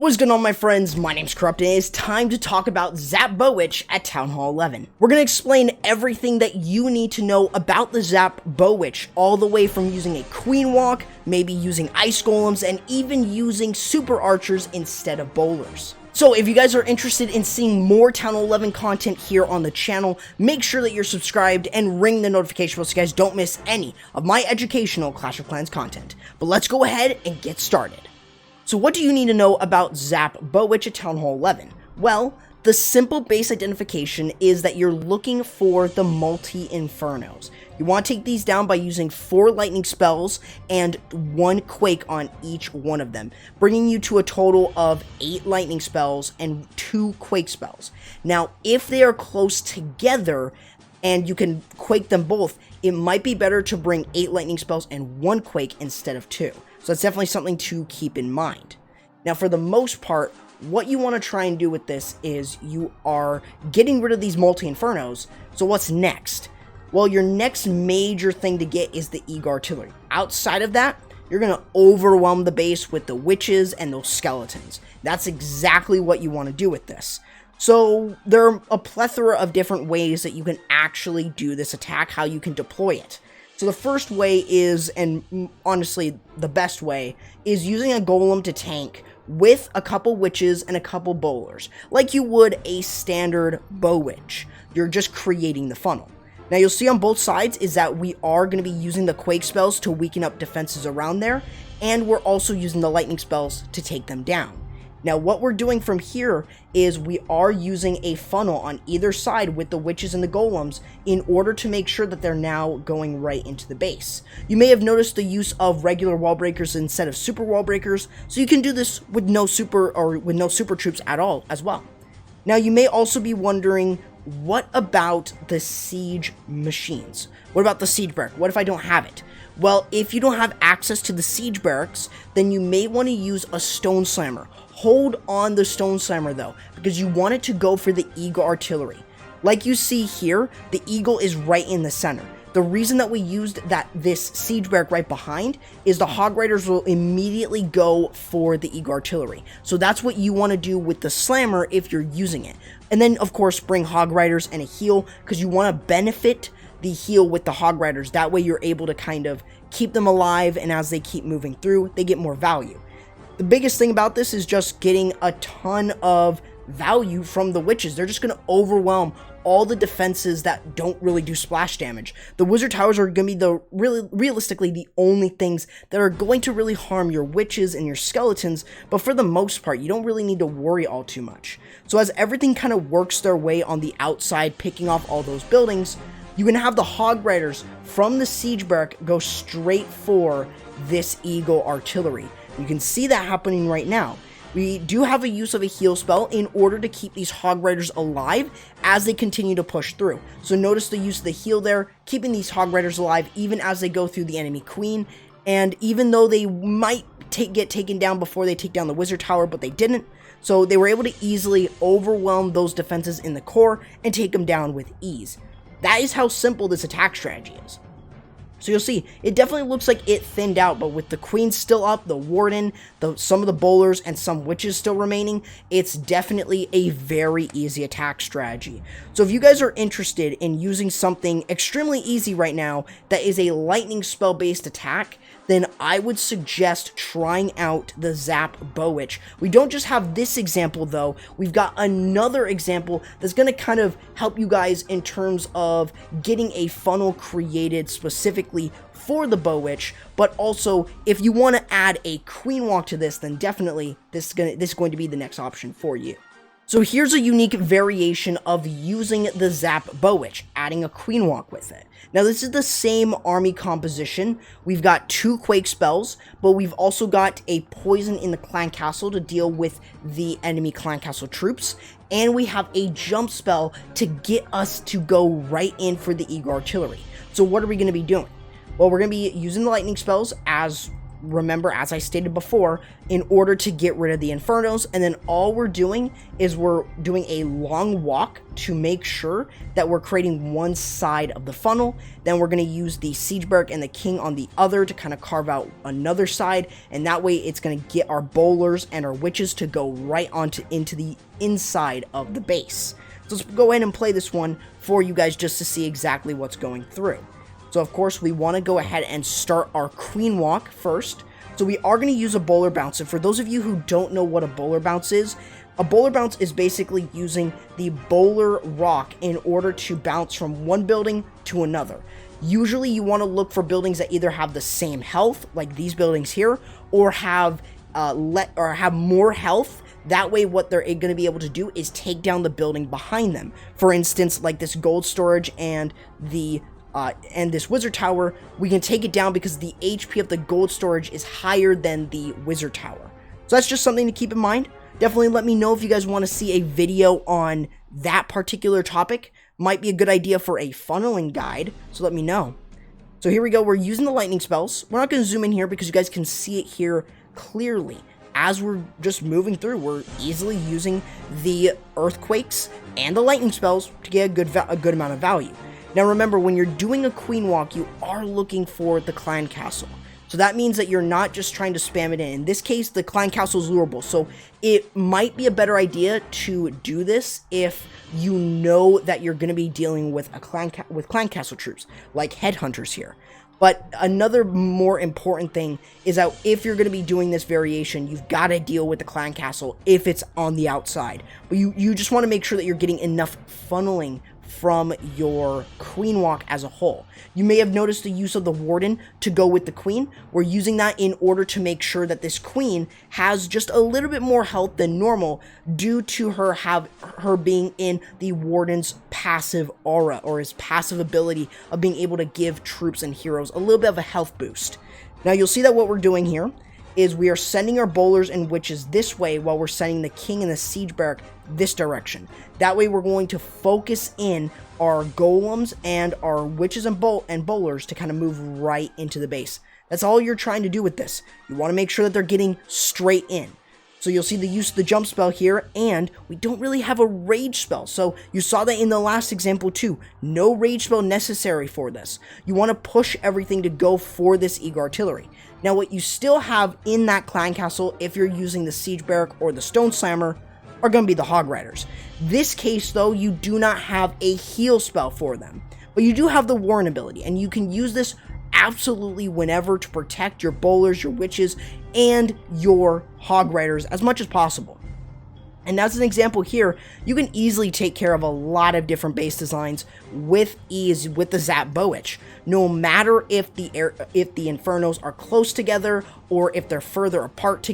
What's going on, my friends? My name's Corrupt, and it's time to talk about Zap Bowitch at Town Hall 11. We're going to explain everything that you need to know about the Zap Bowitch, all the way from using a Queen Walk, maybe using Ice Golems, and even using Super Archers instead of Bowlers. So if you guys are interested in seeing more Town Hall 11 content here on the channel, make sure that you're subscribed and ring the notification bell so you guys don't miss any of my educational Clash of Clans content. But let's go ahead and get started. So what do you need to know about Zap Bowitch at Town Hall 11? Well, the simple base identification is that you're looking for the multi-infernos. You want to take these down by using 4 lightning spells and 1 quake on each one of them, bringing you to a total of 8 lightning spells and 2 quake spells. Now, if they are close together and you can quake them both, it might be better to bring 8 lightning spells and 1 quake instead of 2. So that's definitely something to keep in mind. Now, for the most part, what you want to try and do with this is you are getting rid of these multi-infernos. So what's next? Well, your next major thing to get is the Eagle Artillery. Outside of that, you're going to overwhelm the base with the witches and those skeletons. That's exactly what you want to do with this. So there are a plethora of different ways that you can actually do this attack, how you can deploy it. So the first way is, and honestly the best way, is using a golem to tank with a couple witches and a couple bowlers, like you would a standard Bowitch. You're just creating the funnel. Now you'll see on both sides is that we are going to be using the quake spells to weaken up defenses around there, and we're also using the lightning spells to take them down. Now what we're doing from here is we are using a funnel on either side with the witches and the golems in order to make sure that they're now going right into the base. You may have noticed the use of regular wall breakers instead of super wall breakers, so you can do this with no super troops at all as well. Now you may also be wondering, what about the siege machines? What about the siege barrack? What if I don't have it? Well, if you don't have access to the siege barracks, then you may want to use a stone slammer. Hold on the stone slammer though, because you want it to go for the Eagle Artillery. Like you see here, the Eagle is right in the center. The reason that we used this siege barrack right behind is the Hog Riders will immediately go for the Eagle Artillery. So that's what you want to do with the slammer if you're using it. And then of course bring Hog Riders and a heal, because you want to benefit the heal with the Hog Riders. That way you're able to kind of keep them alive, and as they keep moving through, they get more value. The biggest thing about this is just getting a ton of value from the witches. They're just going to overwhelm all the defenses that don't really do splash damage. The wizard towers are going to be realistically the only things that are going to really harm your witches and your skeletons, but for the most part, you don't really need to worry all too much. So as everything kind of works their way on the outside, picking off all those buildings, you can have the Hog Riders from the siege barrack go straight for this Eagle Artillery. You can see that happening right now. We do have a use of a heal spell in order to keep these Hog Riders alive as they continue to push through. So notice the use of the heal there, keeping these Hog Riders alive even as they go through the enemy queen. And even though they might get taken down before they take down the wizard tower, but they didn't. So they were able to easily overwhelm those defenses in the core and take them down with ease. That is how simple this attack strategy is. So you'll see, it definitely looks like it thinned out, but with the queen still up, the warden, some of the bowlers, and some witches still remaining, it's definitely a very easy attack strategy. So if you guys are interested in using something extremely easy right now that is a lightning spell based attack, then I would suggest trying out the Zap Bowitch. We don't just have this example though, we've got another example that's going to kind of help you guys in terms of getting a funnel created specifically for the Bowitch, but also if you want to add a Queen Walk to this, then definitely this is going to be the next option for you. So here's a unique variation of using the Zap Bowitch, adding a Queen Walk with it. Now this is the same army composition. We've got 2 Quake spells, but we've also got a Poison in the Clan Castle to deal with the enemy Clan Castle troops, and we have a jump spell to get us to go right in for the Eagle Artillery. So what are we going to be doing? Well, we're going to be using the lightning spells as remember, as I stated before, in order to get rid of the Infernos. And then all we're doing is we're doing a long walk to make sure that we're creating one side of the funnel. Then we're going to use the Siege Barrack and the King on the other to kind of carve out another side. And that way it's going to get our bowlers and our witches to go right into the inside of the base. So let's go ahead and play this one for you guys just to see exactly what's going through. So of course we want to go ahead and start our queen walk first. So we are going to use a bowler bounce. And for those of you who don't know what a bowler bounce is, a bowler bounce is basically using the bowler rock in order to bounce from one building to another. Usually you want to look for buildings that either have the same health, like these buildings here, or have more health. That way what they're going to be able to do is take down the building behind them. For instance, like this gold storage and this wizard tower, we can take it down because the HP of the gold storage is higher than the wizard tower. So that's just something to keep in mind. Definitely let me know if you guys want to see a video on that particular topic. Might be a good idea for a funneling guide, so let me know. So here we go, we're using the lightning spells. We're not going to zoom in here because you guys can see it here clearly. As we're just moving through, we're easily using the earthquakes and the lightning spells to get a good amount of value. Now remember, when you're doing a queen walk, you are looking for the clan castle. So that means that you're not just trying to spam it in. In this case, the clan castle is lurable. So it might be a better idea to do this if you know that you're going to be dealing with clan castle troops, like headhunters here. But another more important thing is that if you're going to be doing this variation, you've got to deal with the clan castle if it's on the outside. But you just want to make sure that you're getting enough funneling from your queen walk as a whole. You may have noticed the use of the Warden to go with the queen. We're using that in order to make sure that this queen has just a little bit more health than normal due to her being in the Warden's passive aura, or his passive ability of being able to give troops and heroes a little bit of a health boost. Now you'll see that what we're doing here is we are sending our bowlers and witches this way while we're sending the king and the siege barrack this direction. That way we're going to focus in our golems and our witches and bowlers to kind of move right into the base. That's all you're trying to do with this. You want to make sure that they're getting straight in. So you'll see the use of the jump spell here, and we don't really have a rage spell. So you saw that in the last example too. No rage spell necessary for this. You want to push everything to go for this eager artillery. Now what you still have in that clan castle, if you're using the siege barrack or the stone slammer, are going to be the hog riders. This case though, you do not have a heal spell for them, but you do have the Warden ability, and you can use this absolutely whenever to protect your bowlers, your witches, and your hog riders as much as possible. And as an example here, you can easily take care of a lot of different base designs with ease with the Zap Bowitch. No matter if the Infernos are close together or if they're further apart,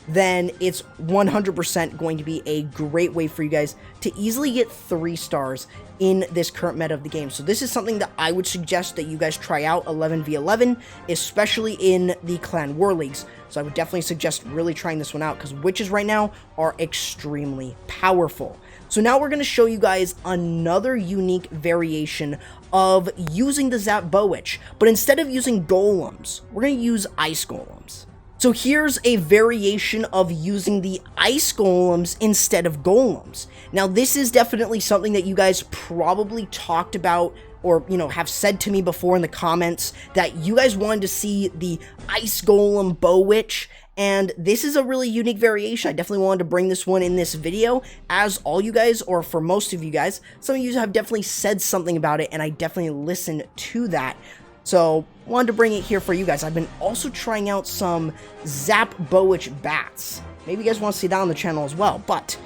then it's 100% going to be a great way for you guys to easily get 3 stars in this current meta of the game. So this is something that I would suggest that you guys try out 11v11, especially in the clan war leagues. So I would definitely suggest really trying this one out because witches right now are extremely powerful. So now we're going to show you guys another unique variation of using the Zap Bowitch, but instead of using golems, we're going to use ice golems. So here's a variation of using the ice golems instead of golems. Now this is definitely something that you guys probably talked about or, have said to me before in the comments that you guys wanted to see the Ice Golem Bowitch, and this is a really unique variation. I definitely wanted to bring this one in this video, as all you guys, or for most of you guys, some of you have definitely said something about it, and I definitely listened to that. So, wanted to bring it here for you guys. I've been also trying out some Zap Bowitch bats. Maybe you guys want to see that on the channel as well, but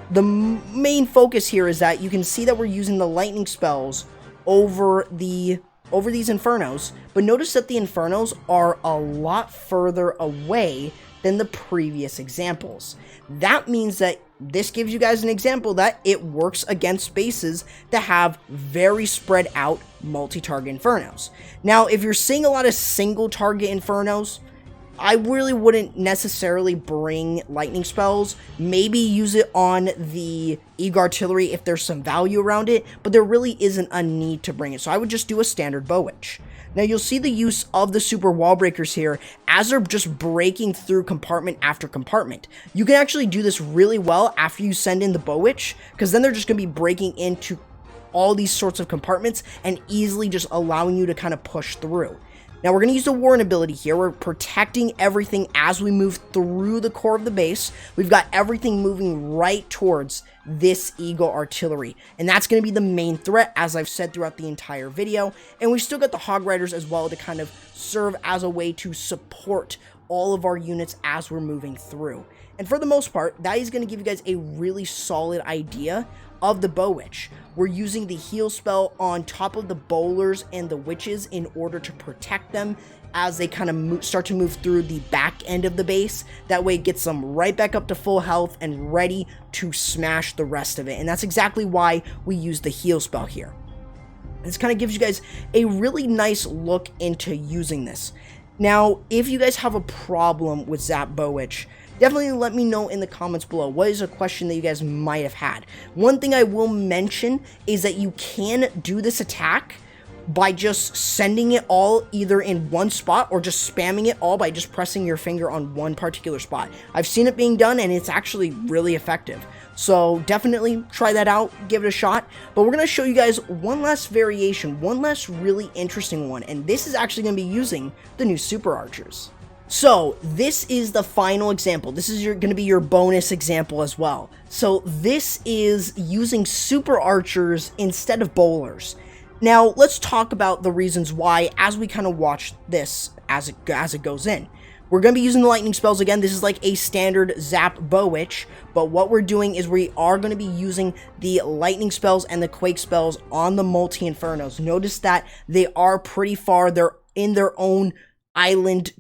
the main focus here is that you can see that we're using the lightning spells over these Infernos, but notice that the Infernos are a lot further away than the previous examples. That means that this gives you guys an example that it works against bases that have very spread out multi-target Infernos. Now, if you're seeing a lot of single target Infernos, I really wouldn't necessarily bring lightning spells. Maybe use it on the eager artillery if there's some value around it, but there really isn't a need to bring it. So I would just do a standard Bowitch. Now you'll see the use of the super wall breakers here as they're just breaking through compartment after compartment. You can actually do this really well after you send in the Bowitch, because then they're just going to be breaking into all these sorts of compartments and easily just allowing you to kind of push through. Now we're going to use the Warden ability here. We're protecting everything as we move through the core of the base. We've got everything moving right towards this Eagle artillery, and that's going to be the main threat, as I've said throughout the entire video. And we still got the Hog Riders as well to kind of serve as a way to support all of our units as we're moving through. And for the most part, that is going to give you guys a really solid idea of the Bowitch. We're using the heal spell on top of the bowlers and the witches in order to protect them as they kind of start to move through the back end of the base. That way it gets them right back up to full health and ready to smash the rest of it. And that's exactly why we use the heal spell here. This kind of gives you guys a really nice look into using this. Now, if you guys have a problem with Zap Bowitch, definitely let me know in the comments below. What is a question that you guys might have had? One thing I will mention is that you can do this attack by just sending it all either in one spot or just spamming it all by just pressing your finger on one particular spot. I've seen it being done and it's actually really effective. So definitely try that out, give it a shot. But we're going to show you guys one last variation, one last really interesting one. And this is actually going to be using the new Super Archers. So this is the final example. This is going to be your bonus example as well. So this is using Super Archers instead of bowlers. Now let's talk about the reasons why as we kind of watch this as it goes in. We're going to be using the lightning spells again. This is like a standard Zap Bowitch, but what we're doing is we are going to be using the lightning spells and the Quake spells on the multi-infernos. Notice that they are pretty far. They're in their own island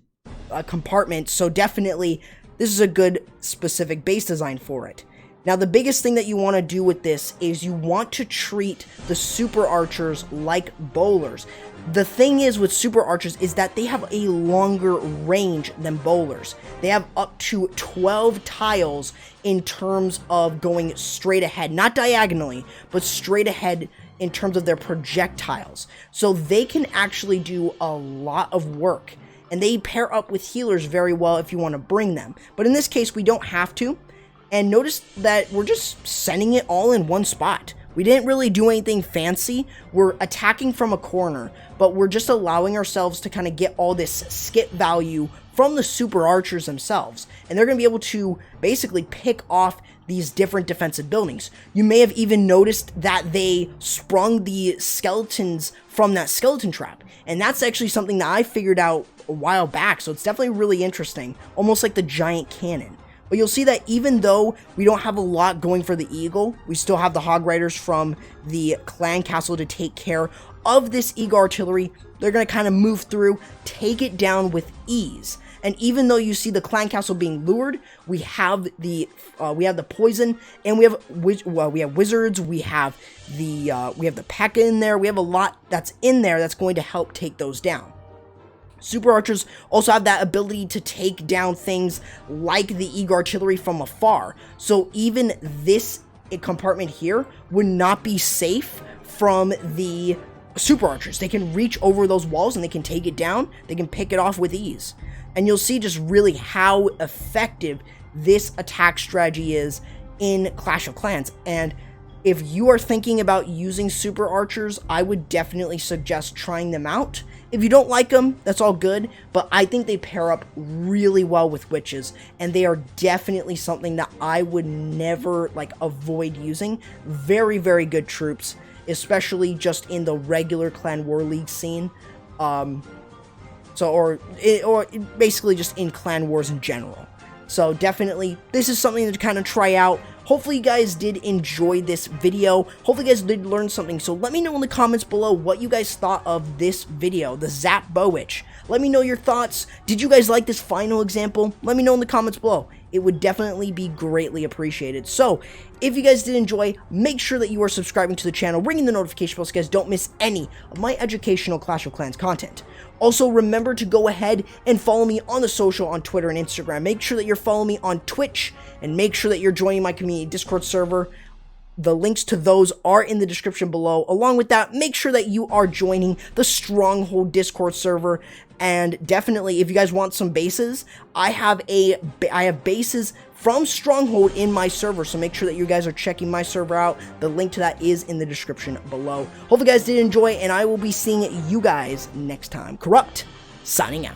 compartment, so definitely this is a good specific base design for it. Now the biggest thing that you want to do with this is you want to treat the Super Archers like bowlers. The thing is with Super Archers is that they have a longer range than bowlers. They have up to 12 tiles in terms of going straight ahead, not diagonally, but straight ahead in terms of their projectiles. So they can actually do a lot of work, and they pair up with healers very well if you want to bring them. But in this case, we don't have to. And notice that we're just sending it all in one spot. We didn't really do anything fancy. We're attacking from a corner, but we're just allowing ourselves to kind of get all this skip value from the Super Archers themselves. And they're going to be able to basically pick off these different defensive buildings. You may have even noticed that they sprung the skeletons from that skeleton trap. And that's actually something that I figured out a while back. So it's definitely really interesting, almost like the giant cannon. But you'll see that even though we don't have a lot going for the Eagle, we still have the Hog Riders from the Clan Castle to take care of this Eagle artillery. They're going to kind of move through, take it down with ease. And even though you see the Clan Castle being lured, we have the poison, and we have wizards. We have the P.E.K.K.A. in there. We have a lot that's in there that's going to help take those down. Super Archers also have that ability to take down things like the Eagle artillery from afar. So even this compartment here would not be safe from the Super Archers. They can reach over those walls and they can take it down. They can pick it off with ease. And you'll see just really how effective this attack strategy is in Clash of Clans. And if you are thinking about using Super Archers, I would definitely suggest trying them out. If you don't like them, that's all good, but I think they pair up really well with witches, and they are definitely something that I would never avoid using. Very, very good troops, especially just in the regular Clan War League scene. Or basically just in Clan Wars in general. So definitely, this is something to kind of try out. Hopefully you guys did enjoy this video. Hopefully you guys did learn something. So let me know in the comments below what you guys thought of this video, the Zap Bowitch. Let me know your thoughts. Did you guys like this final example? Let me know in the comments below. It would definitely be greatly appreciated. So if you guys did enjoy, make sure that you are subscribing to the channel, ringing the notification bell so you guys don't miss any of my educational Clash of Clans content. Also, remember to go ahead and follow me on the social on Twitter and Instagram. Make sure that you're following me on Twitch, and make sure that you're joining my community Discord server. The links to those are in the description below. Along with that, make sure that you are joining the Stronghold Discord server. And definitely, if you guys want some bases, I have bases from Stronghold in my server, so make sure that you guys are checking my server out. The link to that is in the description below. Hope you guys did enjoy, and I will be seeing you guys next time. Corrupt, signing out.